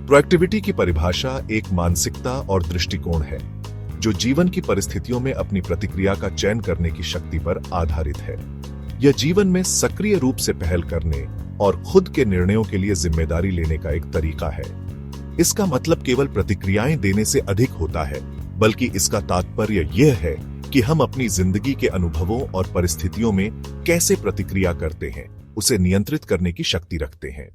Proactivity की परिभाषा एक मानसिकता और दृष्टिकोण है जो जीवन की परिस्थितियों में अपनी प्रतिक्रिया का चयन करने की शक्ति पर आधारित है। यह जीवन में सक्रिय रूप से पहल करने और खुद के निर्णयों के लिए जिम्मेदारी लेने का एक तरीका है। इसका मतलब केवल प्रतिक्रियाएं देने से अधिक होता है, बल्कि इसका तात्पर्य यह है कि हम अपनी जिंदगी के अनुभवों और परिस्थितियों में कैसे प्रतिक्रिया करते हैं, उसे नियंत्रित करने की शक्ति रखते हैं।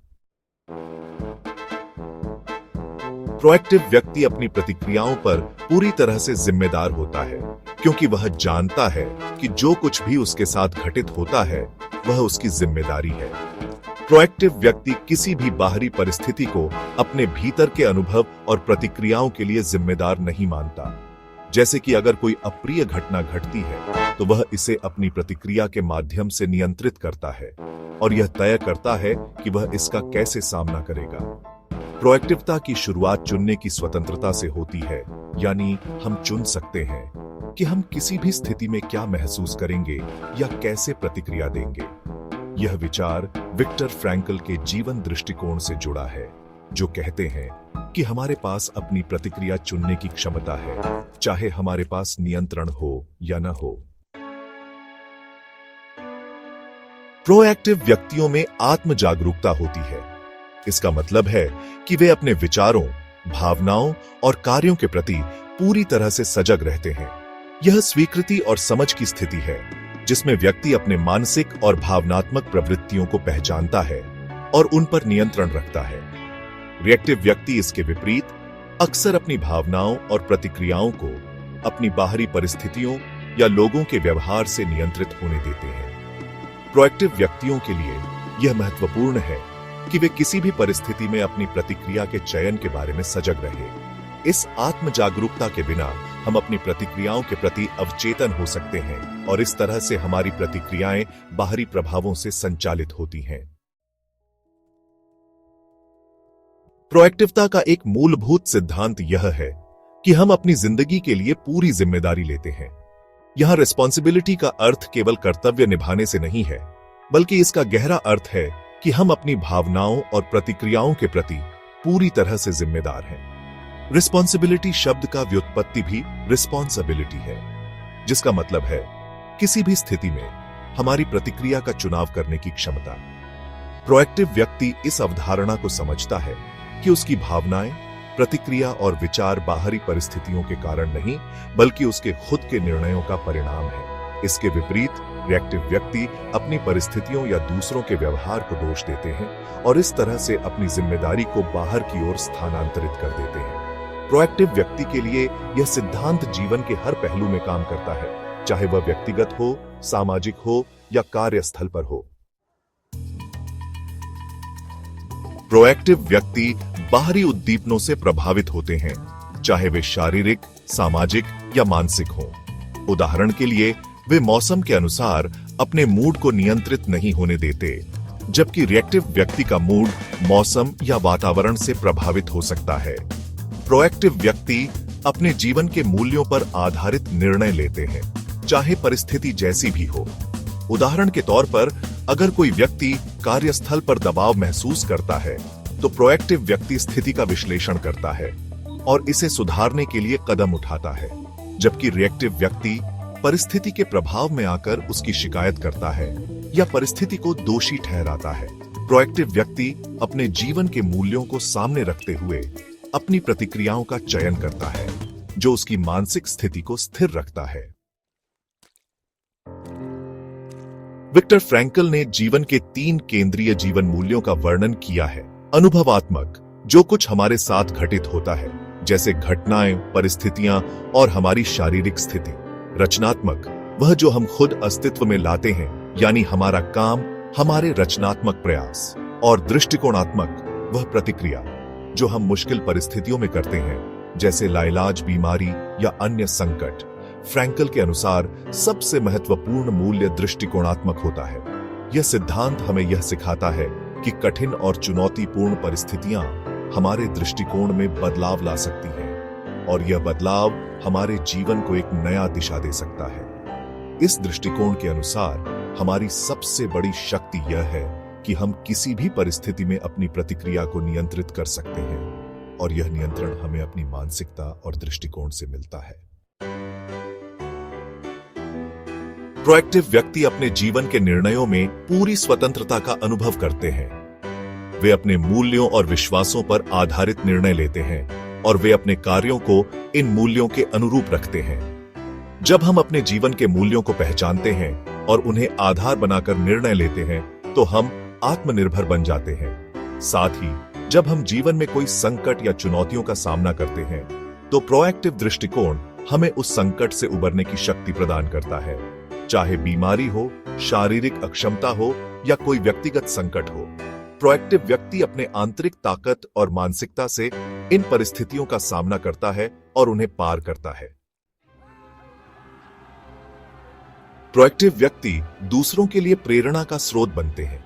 प्रोएक्टिव व्यक्ति अपनी प्रतिक्रियाओं पर पूरी तरह से जिम्मेदार होता है, क्योंकि वह जानता है कि जो कुछ भी उसके साथ घटित होता है वह उसकी जिम्मेदारी है। प्रोएक्टिव व्यक्ति किसी भी बाहरी परिस्थिति को अपने भीतर के अनुभव और प्रतिक्रियाओं के लिए जिम्मेदार नहीं मानता। जैसे कि अगर कोई अप्रिय घटना घटती है तो वह इसे अपनी प्रतिक्रिया के माध्यम से नियंत्रित करता है और यह तय करता है कि वह इसका कैसे सामना करेगा। प्रोएक्टिवता की शुरुआत चुनने की स्वतंत्रता से होती है, यानी हम चुन सकते हैं कि हम किसी भी स्थिति में क्या महसूस करेंगे या कैसे प्रतिक्रिया देंगे। यह विचार विक्टर फ्रैंकल के जीवन दृष्टिकोण से जुड़ा है, जो कहते हैं कि हमारे पास अपनी प्रतिक्रिया चुनने की क्षमता है, चाहे हमारे पास नियंत्रण हो या न हो। प्रोएक्टिव व्यक्तियों में आत्म जागरूकता होती है। इसका मतलब है कि वे अपने विचारों, भावनाओं और कार्यों के प्रति पूरी तरह से सजग रहते हैं। यह स्वीकृति और समझ की स्थिति है जिसमें व्यक्ति अपने मानसिक और भावनात्मक प्रवृत्तियों को पहचानता है और उन पर नियंत्रण रखता है। रिएक्टिव व्यक्ति इसके विपरीत अक्सर अपनी भावनाओं और प्रतिक्रियाओं को अपनी बाहरी परिस्थितियों या लोगों के व्यवहार से नियंत्रित होने देते हैं। प्रोएक्टिव व्यक्तियों के लिए यह महत्वपूर्ण है कि वे किसी भी परिस्थिति में अपनी प्रतिक्रिया के चयन के बारे में सजग रहे। इस आत्म जागरूकता के बिना हम अपनी प्रतिक्रियाओं के प्रति अवचेतन हो सकते हैं और इस तरह से हमारी प्रतिक्रियाएं बाहरी प्रभावों से संचालित होती हैं। प्रोएक्टिवता का एक मूलभूत सिद्धांत यह है कि हम अपनी जिंदगी के लिए पूरी जिम्मेदारी लेते हैं। यहां रिस्पॉन्सिबिलिटी का अर्थ केवल कर्तव्य निभाने से नहीं है, बल्कि इसका गहरा अर्थ है कि हम अपनी भावनाओं और प्रतिक्रियाओं के प्रति पूरी तरह से जिम्मेदार हैं। रिस्पॉन्सिबिलिटी शब्द का व्युत्पत्ति भी रिस्पॉन्सिबिलिटी है, जिसका मतलब है किसी भी स्थिति में हमारी प्रतिक्रिया का चुनाव करने की क्षमता। प्रोएक्टिव व्यक्ति इस अवधारणा को समझता है कि उसकी भावनाएं, प्रतिक्रिया और विचार बाहरी परिस्थितियों के कारण नहीं, बल्कि उसके खुद के निर्णयों का परिणाम है। इसके विपरीत रिएक्टिव व्यक्ति अपनी परिस्थितियों या दूसरों के व्यवहार को दोष देते हैं और इस तरह से अपनी जिम्मेदारी को बाहर की ओर स्थानांतरित कर देते हैं। प्रोएक्टिव व्यक्ति के लिए यह सिद्धांत जीवन के हर पहलू में काम करता है, चाहे वह व्यक्तिगत हो, सामाजिक हो या कार्यस्थल पर हो। प्रोएक्टिव व्यक्ति बाहरी उद्दीपनों से प्रभावित होते हैं, चाहे वे शारीरिक, सामाजिक या मानसिक हों। उदाहरण के लिए वे मौसम के अनुसार अपने मूड को नियंत्रित नहीं होने देते, जबकि रिएक्टिव व्यक्ति का मूड मौसम या वातावरण से प्रभावित हो सकता है। प्रोएक्टिव व्यक्ति अपने जीवन के मूल्यों पर आधारित निर्णय लेते हैं, चाहे परिस्थिति जैसी भी हो। उदाहरण के तौर पर अगर कोई व्यक्ति कार्यस्थल पर दबाव महसूस करता है, तो प्रोएक्टिव व्यक्ति स्थिति का विश्लेषण करता है और इसे सुधारने के लिए कदम उठाता है, जबकि रिएक्टिव व्यक्ति परिस्थिति के प्रभाव में आकर उसकी शिकायत करता है या परिस्थिति को दोषी ठहराता है। प्रोएक्टिव व्यक्ति अपने जीवन के मूल्यों को सामने रखते हुए अपनी प्रतिक्रियाओं का चयन करता है, जो उसकी मानसिक स्थिति को स्थिर रखता है। विक्टर फ्रैंकल ने जीवन के 3 केंद्रीय जीवन मूल्यों का वर्णन किया है। अनुभवात्मक, जो कुछ हमारे साथ घटित होता है, जैसे घटनाएं, परिस्थितियां और हमारी शारीरिक स्थिति। रचनात्मक, वह जो हम खुद अस्तित्व में लाते हैं, यानी हमारा काम, हमारे रचनात्मक प्रयास। और दृष्टिकोणात्मक, वह प्रतिक्रिया जो हम मुश्किल परिस्थितियों में करते हैं, जैसे लाइलाज बीमारी या अन्य संकट। फ्रैंकल के अनुसार सबसे महत्वपूर्ण मूल्य दृष्टिकोणात्मक होता है। यह सिद्धांत हमें यह सिखाता है कि कठिन और चुनौतीपूर्ण परिस्थितियां हमारे दृष्टिकोण में बदलाव ला सकती हैं और यह बदलाव हमारे जीवन को एक नया दिशा दे सकता है। इस दृष्टिकोण के अनुसार हमारी सबसे बड़ी शक्ति यह है कि हम किसी भी परिस्थिति में अपनी प्रतिक्रिया को नियंत्रित कर सकते हैं। और यह नियंत्रण हमें अपनी मानसिकता और दृष्टिकोण से मिलता है। प्रोएक्टिव व्यक्ति अपने जीवन के निर्णयों में पूरी स्वतंत्रता का अनुभव करते हैं। वे अपने मूल्यों और विश्वासों पर आधारित निर्णय लेते हैं और वे अपने कार्यों को इन मूल्यों के अनुरूप रखते हैं। जब हम अपने जीवन के मूल्यों को पहचानते हैं और उन्हें आधार बनाकर निर्णय लेते हैं तो हम आत्मनिर्भर बन जाते हैं। साथ ही जब हम जीवन में कोई संकट या चुनौतियों का सामना करते हैं तो प्रोएक्टिव दृष्टिकोण हमें उस संकट से उबरने की शक्ति प्रदान करता है। चाहे बीमारी हो, शारीरिक अक्षमता हो या कोई व्यक्तिगत संकट हो, प्रोएक्टिव व्यक्ति अपने आंतरिक ताकत और मानसिकता से इन परिस्थितियों का सामना करता है और उन्हें पार करता है। प्रोएक्टिव व्यक्ति दूसरों के लिए प्रेरणा का स्रोत बनते हैं,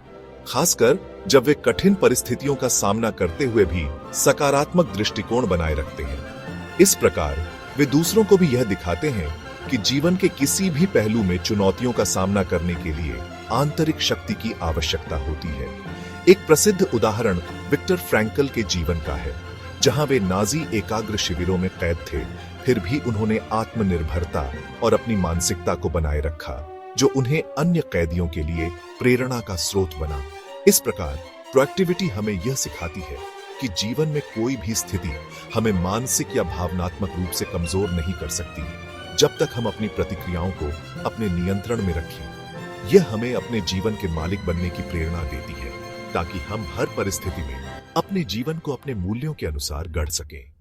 खासकर जब वे कठिन परिस्थितियों का सामना करते हुए भी सकारात्मक दृष्टिकोण बनाए रखते हैं। इस प्रकार वे दूसरों को भी यह दिखाते हैं कि जीवन के किसी भी पहलू में चुनौतियों का सामना करने के लिए आंतरिक शक्ति की आवश्यकता होती है। एक प्रसिद्ध उदाहरण विक्टर फ्रैंकल के जीवन का है, जहां वे नाजी एकाग्र शिविरों में कैद थे, फिर भी उन्होंने आत्मनिर्भरता और अपनी मानसिकता को बनाए रखा, जो उन्हें अन्य कैदियों के लिए प्रेरणा का स्रोत बना। इस प्रकार प्रोएक्टिविटी हमें यह सिखाती है कि जीवन में कोई भी स्थिति हमें मानसिक या भावनात्मक रूप से कमजोर नहीं कर सकती, जब तक हम अपनी प्रतिक्रियाओं को अपने नियंत्रण में रखें। यह हमें अपने जीवन के मालिक बनने की प्रेरणा देती है, ताकि हम हर परिस्थिति में अपने जीवन को अपने मूल्यों के अनुसार गढ़ सकें।